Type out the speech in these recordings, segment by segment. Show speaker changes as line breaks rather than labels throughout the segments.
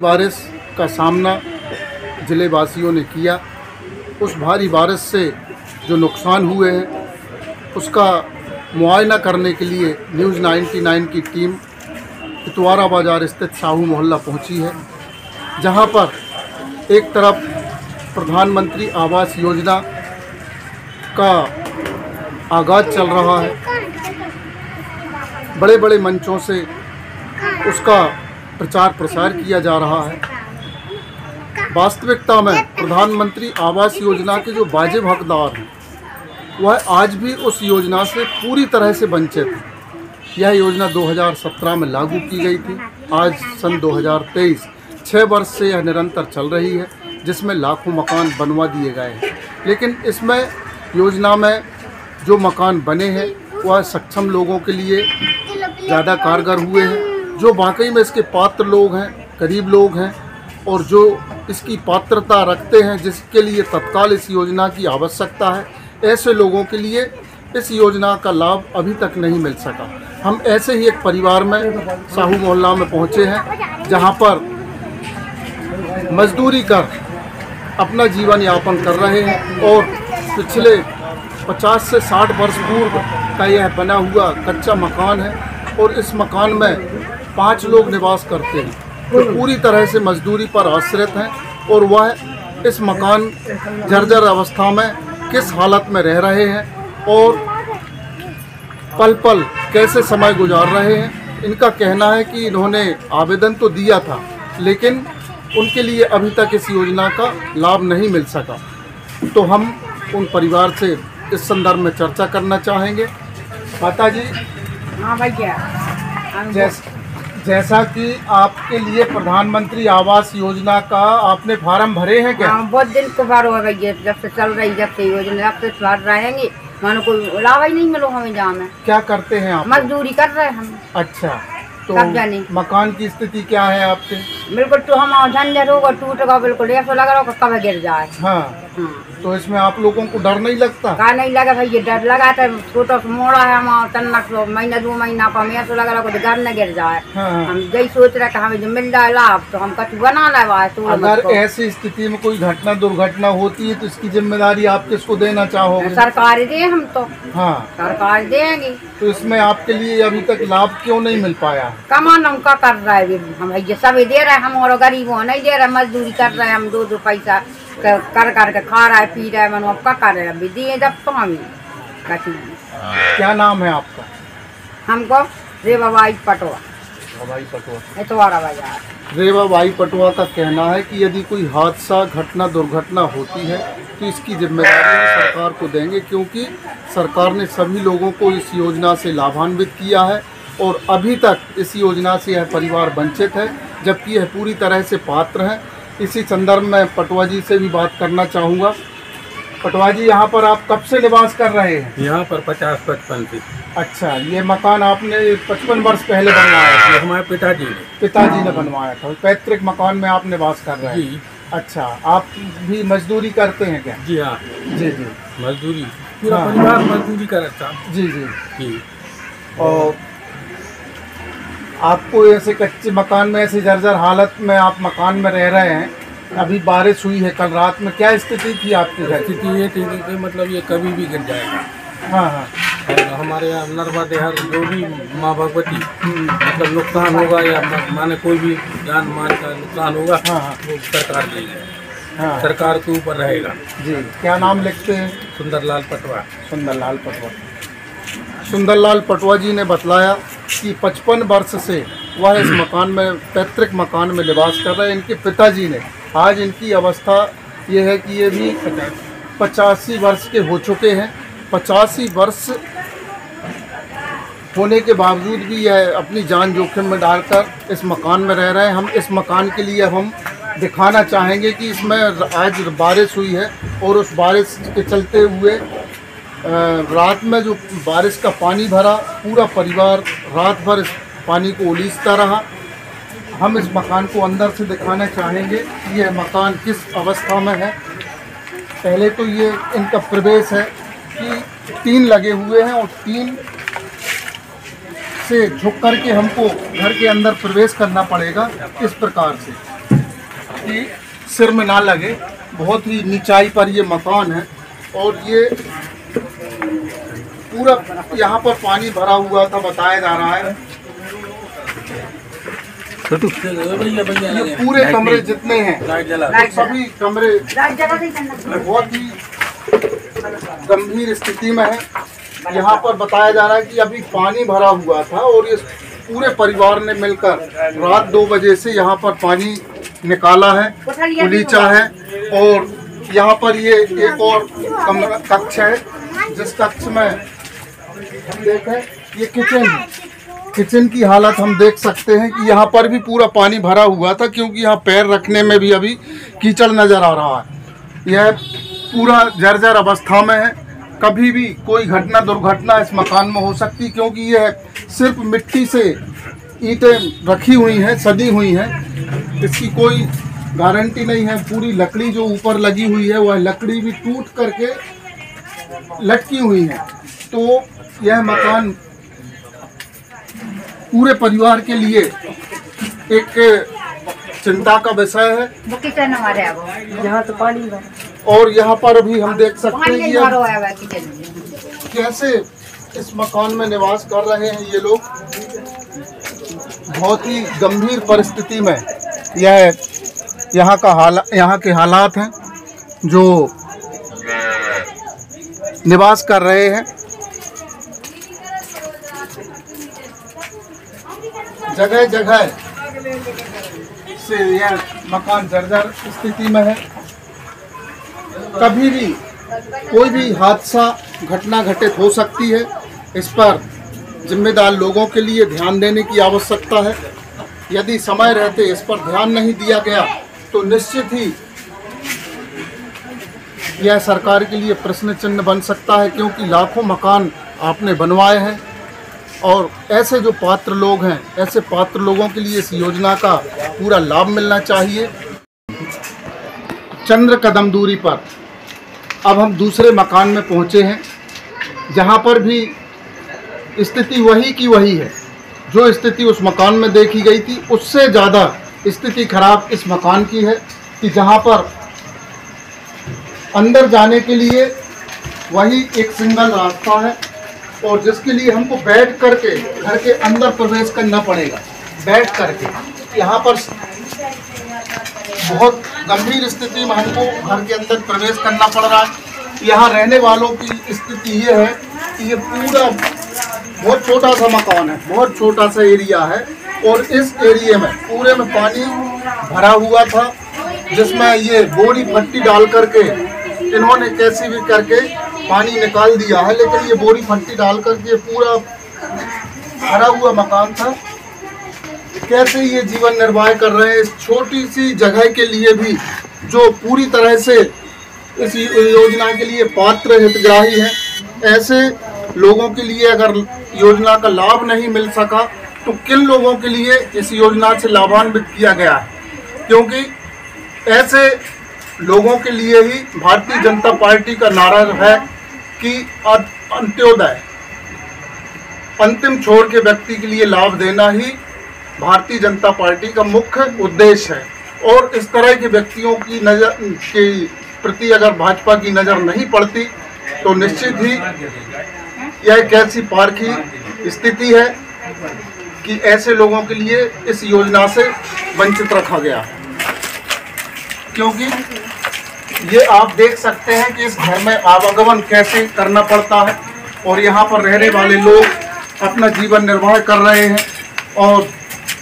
बारिश का सामना ज़िले वासियों ने किया। उस भारी बारिश से जो नुकसान हुए हैं उसका मुआयना करने के लिए न्यूज़ 99 की टीम इतवारा बाज़ार स्थित साहू मोहल्ला पहुंची है, जहां पर एक तरफ प्रधानमंत्री आवास योजना का आगाज़ चल रहा है, बड़े बड़े मंचों से उसका प्रचार प्रसार किया जा रहा है। वास्तविकता में प्रधानमंत्री आवास योजना के जो वाजिब हकदार हैं वह आज भी उस योजना से पूरी तरह से वंचित हैं। यह योजना 2017 में लागू की गई थी। आज सन 2023 6 वर्ष से यह निरंतर चल रही है, जिसमें लाखों मकान बनवा दिए गए हैं। लेकिन इसमें योजना में जो मकान बने हैं वह सक्षम लोगों के लिए ज़्यादा कारगर हुए हैं, जो वाकई में इसके पात्र लोग हैं, गरीब लोग हैं और जो इसकी पात्रता रखते हैं, जिसके लिए तत्काल इस योजना की आवश्यकता है, ऐसे लोगों के लिए इस योजना का लाभ अभी तक नहीं मिल सका। हम ऐसे ही एक परिवार में साहू मोहल्ला में पहुंचे हैं, जहां पर मजदूरी कर अपना जीवन यापन कर रहे हैं और पिछले 50 से 60 वर्ष पूर्व का यह बना हुआ कच्चा मकान है और इस मकान में 5 लोग निवास करते हैं, जो पूरी तरह से मजदूरी पर आश्रित हैं और वह इस मकान जर्जर अवस्था में किस हालत में रह रहे हैं और पल पल कैसे समय गुजार रहे हैं। इनका कहना है कि इन्होंने आवेदन तो दिया था, लेकिन उनके लिए अभी तक इस योजना का लाभ नहीं मिल सका। तो हम उन परिवार से इस संदर्भ में चर्चा करना चाहेंगे। माता जी,
हाँ भैया,
जैसा कि आपके लिए प्रधानमंत्री आवास योजना का आपने फार्म भरे हैं क्या?
हाँ, बहुत दिन को भर हो भैया, जब से चल रही, जब से योजना जब से भर रहेंगे, मानो कोई लाभ ही नहीं मिलो हमें। जहाँ में
क्या करते हैं आप?
मजदूरी कर रहे हैं हम।
अच्छा, तो मकान की स्थिति क्या है आपके?
बिल्कुल, तो हम झंझट होगा, टूटेगा, बिल्कुल ऐसा लग रहा होगा कब गिर जाए।
हाँ, तो इसमें आप लोगों को डर नहीं लगता?
का नहीं लगा भैया, डर लगा था। छोटा सा मोड़ा है हम तन्नक, महीना 2 महीना का हमें ऐसा लग रहा है घर न गिर जाए।
हाँ।
हम यही सोच रहे कि हमें जो मिल जाए लाभ तो हम कछु बना लेवा। तो
अगर ऐसी स्थिति में कोई घटना दुर्घटना होती है तो इसकी जिम्मेदारी आप किसको देना चाहोगे?
सरकार दे, हम तो
हाँ
सरकार देंगे।
तो इसमें आपके लिए अभी तक लाभ क्यों नहीं मिल पाया?
कमान हम का कर रहे हैं, हम ये सभी दे रहे हैं, हम और गरीबों नहीं दे रहे, मजदूरी कर रहे हैं हम, 2 पैसा कर के खा रहा है, पी रहा है, मनो अब का कर रहे हैं, अभी दिए जब तो हम
क्या नाम है आपका?
हमको रेवाबाई पटवा, इतवारा बाजार।
रेवाबाई पटवा का कहना है कि यदि कोई हादसा घटना दुर्घटना होती है तो इसकी जिम्मेदारी हम सरकार को देंगे, क्योंकि सरकार ने सभी लोगों को इस योजना से लाभान्वित किया है और अभी तक इस योजना से यह परिवार वंचित है, जबकि यह पूरी तरह से पात्र है। इसी संदर्भ में पटवा जी से भी बात करना चाहूँगा। पटवा जी, यहाँ पर आप कब से निवास कर रहे हैं?
यहाँ पर 50-55 से।
अच्छा, ये मकान आपने 55 वर्ष पहले बनवाया था?
हमारे पिताजी ने
बनवाया था। पैतृक मकान में आप निवास कर रहे हैं? अच्छा, आप भी मजदूरी करते हैं क्या?
जी हाँ।
जी जी,
मजदूरी, पूरा परिवार मजदूरी करता।
जी जी। और आपको ऐसे कच्चे मकान में, ऐसे जर्जर हालत में आप मकान में रह रहे हैं, अभी बारिश हुई है कल रात में, क्या स्थिति थी आपकी घर?
स्थिति ये थी कि मतलब ये कभी भी गिर जाएगा।
हाँ हाँ।
और हमारे यहाँ नर्मदा देहर जो भी माँ भगवती मतलब नुकसान होगा या माने कोई भी जान माल का नुकसान होगा,
हाँ,
वो सरकार देगी।
हाँ,
सरकार के ऊपर रहेगा।
जी। क्या नाम लिखते हैं?
सुंदरलाल पटवा।
सुंदरलाल पटवा। सुंदरलाल पटवा जी ने बतलाया कि 55 वर्ष से वह इस मकान में, पैतृक मकान में निवास कर रहे हैं। इनके पिताजी ने, आज इनकी अवस्था ये है कि ये भी 85 वर्ष के हो चुके हैं। 85 वर्ष होने के बावजूद भी यह अपनी जान जोखिम में डालकर इस मकान में रह रहे हैं। हम इस मकान के लिए हम दिखाना चाहेंगे कि इसमें आज बारिश हुई है और उस बारिश के चलते हुए रात में जो बारिश का पानी भरा, पूरा परिवार रात भर इस पानी को उलीचता रहा। हम इस मकान को अंदर से दिखाना चाहेंगे कि यह मकान किस अवस्था में है। पहले तो ये इनका प्रवेश है कि टीन लगे हुए हैं और टीन से झुक कर के हमको घर के अंदर प्रवेश करना पड़ेगा इस प्रकार से। कि सिर में ना लगे। बहुत ही नीचाई पर ये मकान है और ये पूरा यहाँ पर पानी भरा हुआ था, बताया जा रहा है। ये पूरे कमरे जितने हैं तो सभी कमरे बहुत ही गंभीर स्थिति में है। यहाँ पर बताया जा रहा है कि अभी पानी भरा हुआ था और इस पूरे परिवार ने मिलकर रात 2 बजे से यहाँ पर पानी निकाला है, उलीचा है। और यहाँ पर ये एक और कमरा कक्ष है, जिस कक्ष में हम देखें ये किचन है। किचन की हालत हम देख सकते हैं कि यहाँ पर भी पूरा पानी भरा हुआ था, क्योंकि यहाँ पैर रखने में भी अभी कीचड़ नज़र आ रहा है। यह पूरा जर्जर अवस्था में है। कभी भी कोई घटना दुर्घटना इस मकान में हो सकती, क्योंकि यह सिर्फ मिट्टी से ईंटें रखी हुई हैं, सदी हुई हैं। इसकी कोई गारंटी नहीं है। पूरी लकड़ी जो ऊपर लगी हुई है वह लकड़ी भी टूट करके लटकी हुई है। तो यह मकान पूरे परिवार के लिए एक चिंता का विषय है।
वो किचन हमारे यहाँ तो पानी
और यहाँ पर भी हम देख सकते हैं कि कैसे इस मकान में निवास कर रहे हैं ये लोग। बहुत ही गंभीर परिस्थिति में यह यहाँ के हालात हैं जो निवास कर रहे हैं। जगह जगह से यह मकान जर्जर स्थिति में है। कभी भी कोई भी हादसा घटना घटित हो सकती है। इस पर जिम्मेदार लोगों के लिए ध्यान देने की आवश्यकता है। यदि समय रहते इस पर ध्यान नहीं दिया गया तो निश्चित ही यह सरकार के लिए प्रश्न चिन्ह बन सकता है, क्योंकि लाखों मकान आपने बनवाए हैं और ऐसे जो पात्र लोग हैं, ऐसे पात्र लोगों के लिए इस योजना का पूरा लाभ मिलना चाहिए। चंद्र कदम दूरी पर अब हम दूसरे मकान में पहुंचे हैं, जहां पर भी स्थिति वही की वही है। जो स्थिति उस मकान में देखी गई थी उससे ज़्यादा स्थिति खराब इस मकान की है कि जहां पर अंदर जाने के लिए वही एक सिंगल रास्ता है और जिसके लिए हमको बैठ करके घर के अंदर प्रवेश करना पड़ेगा। बैठ करके यहाँ पर बहुत गंभीर स्थिति में हमको घर के अंदर प्रवेश करना पड़ रहा है। यहाँ रहने वालों की स्थिति ये है कि ये पूरा बहुत छोटा सा मकान है, बहुत छोटा सा एरिया है और इस एरिया में पूरे में पानी भरा हुआ था, जिसमें ये बोरी फट्टी डाल करके इन्होंने कैसे भी करके पानी निकाल दिया है। लेकिन ये बोरी फट्टी डाल करके पूरा भरा हुआ मकान था। कैसे ये जीवन निर्वाह कर रहे हैं इस छोटी सी जगह के लिए भी, जो पूरी तरह से इस योजना के लिए पात्र हितग्राही हैं। ऐसे लोगों के लिए अगर योजना का लाभ नहीं मिल सका तो किन लोगों के लिए इस योजना से लाभान्वित किया गया है, क्योंकि ऐसे लोगों के लिए ही भारतीय जनता पार्टी का नारा है कि अंत्योदय, अंतिम छोर के व्यक्ति के लिए लाभ देना ही भारतीय जनता पार्टी का मुख्य उद्देश्य है। और इस तरह के व्यक्तियों की नज़र के प्रति अगर भाजपा की नज़र नहीं पड़ती तो निश्चित ही यह एक ऐसी पारखी स्थिति है कि ऐसे लोगों के लिए इस योजना से वंचित रखा गया है। क्योंकि ये आप देख सकते हैं कि इस घर में आवागमन कैसे करना पड़ता है और यहाँ पर रहने वाले लोग अपना जीवन निर्वाह कर रहे हैं और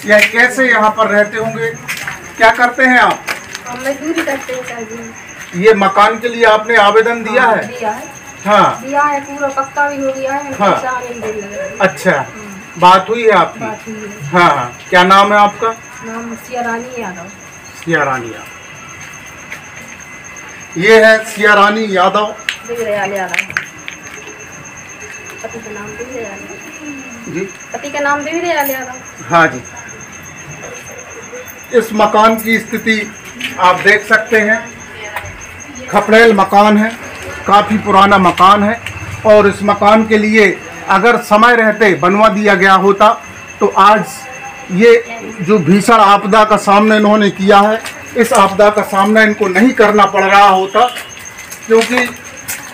यह कैसे यहाँ पर रहते होंगे। क्या करते हैं आप?
मजदूरी करते हैं।
ये मकान के लिए आपने आवेदन दिया है?
दिया है।
हाँ,
दिया है, पूरा पक्का भी हो गया है।
हाँ। अच्छा, बात हुई है आपकी?
बात हुई है।
हाँ, क्या नाम है आपका?
नाम सियारानी यादव।
सियारानी यादव। ये है सियारानी यादव।
दिव्यदयाल यादव। पति का नाम दिव्यदयाल
जी,
पति का नाम दिव्यदयाल यादव।
हाँ जी। इस मकान की स्थिति आप देख सकते हैं। खपड़ेल मकान है, काफ़ी पुराना मकान है और इस मकान के लिए अगर समय रहते बनवा दिया गया होता तो आज ये जो भीषण आपदा का सामना इन्होंने किया है इस आपदा का सामना इनको नहीं करना पड़ रहा होता, क्योंकि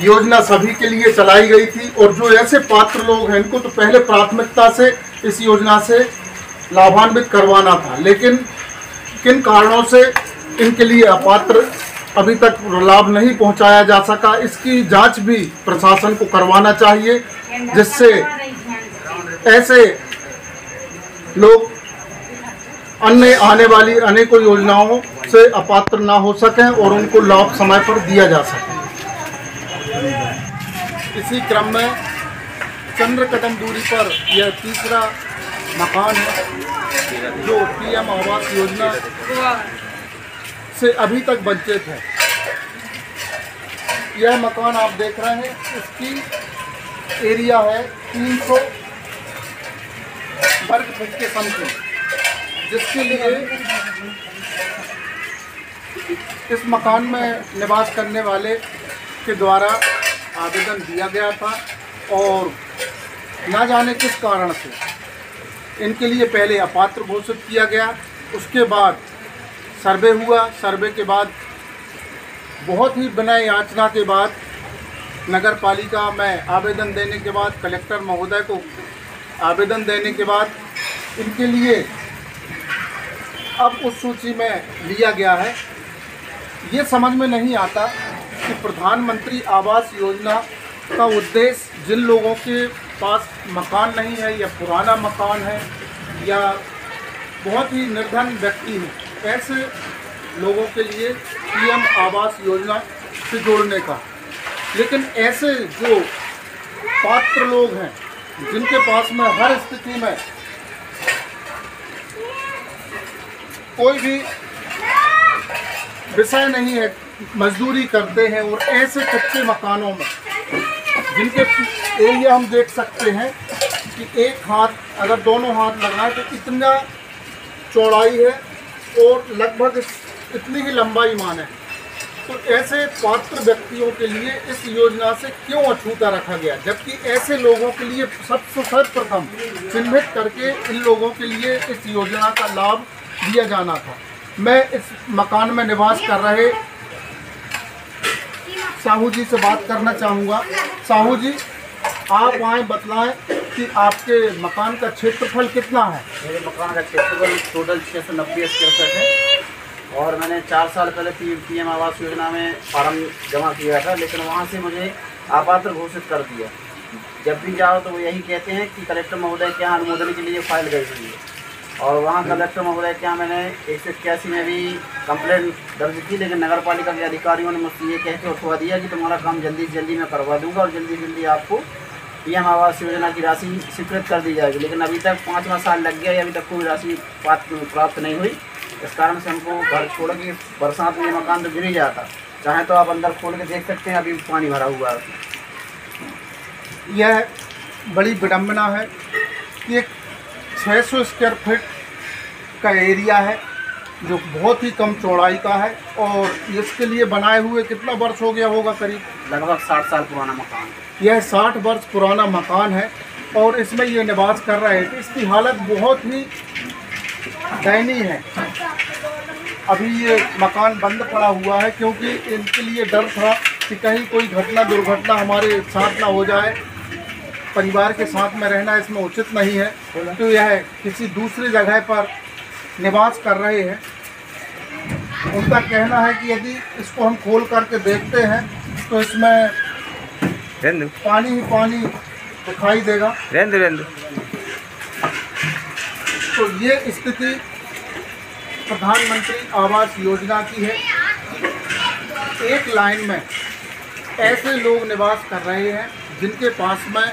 योजना सभी के लिए चलाई गई थी और जो ऐसे पात्र लोग हैं इनको तो पहले प्राथमिकता से इस योजना से लाभान्वित करवाना था, लेकिन किन कारणों से इनके लिए अपात्र अभी तक लाभ नहीं पहुंचाया जा सका, इसकी जांच भी प्रशासन को करवाना चाहिए, जिससे ऐसे लोग अन्य आने वाली अनेकों योजनाओं से अपात्र ना हो सकें और उनको लाभ समय पर दिया जा सके। इसी क्रम में चंद्र कदम दूरी पर यह तीसरा मकान है जो पीएम आवास योजना से अभी तक वंचित है। यह मकान आप देख रहे हैं, इसकी एरिया है 300 वर्ग फुट के समथिंग, जिसके लिए इस मकान में निवास करने वाले के द्वारा आवेदन दिया गया था और ना जाने किस कारण से इनके लिए पहले अपात्र घोषित किया गया। उसके बाद सर्वे हुआ, सर्वे के बाद बहुत ही विनय याचना के बाद नगर पालिका में आवेदन देने के बाद, कलेक्टर महोदय को आवेदन देने के बाद इनके लिए अब उस सूची में लिया गया है। ये समझ में नहीं आता कि प्रधानमंत्री आवास योजना का उद्देश्य जिन लोगों के पास मकान नहीं है या पुराना मकान है या बहुत ही निर्धन व्यक्ति है, ऐसे लोगों के लिए पीएम आवास योजना से जोड़ने का। लेकिन ऐसे जो पात्र लोग हैं जिनके पास में हर स्थिति में कोई भी विषय नहीं है, मजदूरी करते हैं और ऐसे कच्चे मकानों में जिनके एरिया हम देख सकते हैं कि एक हाथ अगर दोनों हाथ लगाएं तो इतना चौड़ाई है और लगभग इतनी ही लंबाई माने, तो ऐसे पात्र व्यक्तियों के लिए इस योजना से क्यों अछूता रखा गया, जबकि ऐसे लोगों के लिए सबसे सर्वप्रथम चिन्हित करके इन लोगों के लिए इस योजना का लाभ दिया जाना था। मैं इस मकान में निवास कर रहे साहू जी से बात करना चाहूँगा। साहू जी, आप आए बतलाएं कि आपके मकान का क्षेत्रफल कितना है?
मेरे मकान का क्षेत्रफल टोटल 690 स्क्वायर फीट है और मैंने 4 साल पहले पीएम आवास योजना में फार्म जमा किया था, लेकिन वहाँ से मुझे अपात्र घोषित कर दिया। जब भी जाओ तो वो यही कहते हैं कि कलेक्टर महोदय के यहाँ अनुमोदन के लिए फाइल गई हुई है और वहाँ कलेक्टर महोदय के यहाँ मैंने 181 में भी कंप्लेंट दर्ज की, लेकिन नगर पालिका के अधिकारियों ने मुझसे ये कह के उठवा दिया कि तुम्हारा काम जल्दी से जल्दी मैं करवा दूंगा और जल्दी जल्दी आपको पीएम आवास योजना की राशि स्वीकृत कर दी जाएगी। लेकिन अभी तक 5वां साल लग गया, अभी तक कोई राशि प्राप्त नहीं हुई। इस कारण से हमको घर छोड़ के बरसात में मकान तो गिर ही जाता। चाहे तो आप अंदर खोल के देख सकते हैं, अभी पानी भरा हुआ है।
यह बड़ी विडम्बना है कि एक 600 स्क्वायर फीट का एरिया है जो बहुत ही कम चौड़ाई का है और इसके लिए बनाए हुए कितना वर्ष हो गया होगा? करीब
लगभग 60 साल पुराना मकान।
यह 60 वर्ष पुराना मकान है और इसमें ये निवास कर रहे थे। इसकी हालत बहुत ही दयनीय है। अभी ये मकान बंद पड़ा हुआ है क्योंकि इनके लिए डर था कि कहीं कोई घटना दुर्घटना हमारे साथ ना हो जाए। परिवार के साथ में रहना इसमें उचित नहीं है, तो यह किसी दूसरी जगह पर निवास कर रहे हैं। उनका कहना है कि यदि इसको हम खोल करके देखते हैं तो इसमें पानी ही पानी दिखाई देगा। तो ये स्थिति प्रधानमंत्री आवास योजना की है। एक लाइन में ऐसे लोग निवास कर रहे हैं जिनके पास में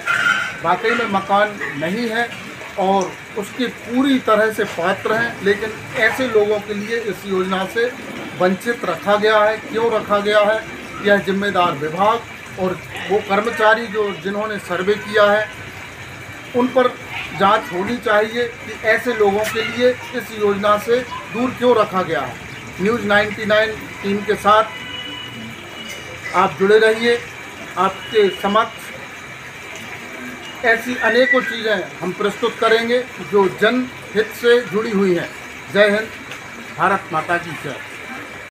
वाकई में मकान नहीं है और उसके पूरी तरह से पात्र हैं, लेकिन ऐसे लोगों के लिए इस योजना से वंचित रखा गया है। क्यों रखा गया है? यह जिम्मेदार विभाग और वो कर्मचारी जिन्होंने सर्वे किया है उन पर जांच होनी चाहिए कि ऐसे लोगों के लिए इस योजना से दूर क्यों रखा गया है। न्यूज़ 99 टीम के साथ आप जुड़े रहिए। आपके समक्ष ऐसी अनेकों चीज़ें हम प्रस्तुत करेंगे जो जनहित से जुड़ी हुई हैं। जय हिंद, भारत माता की जय।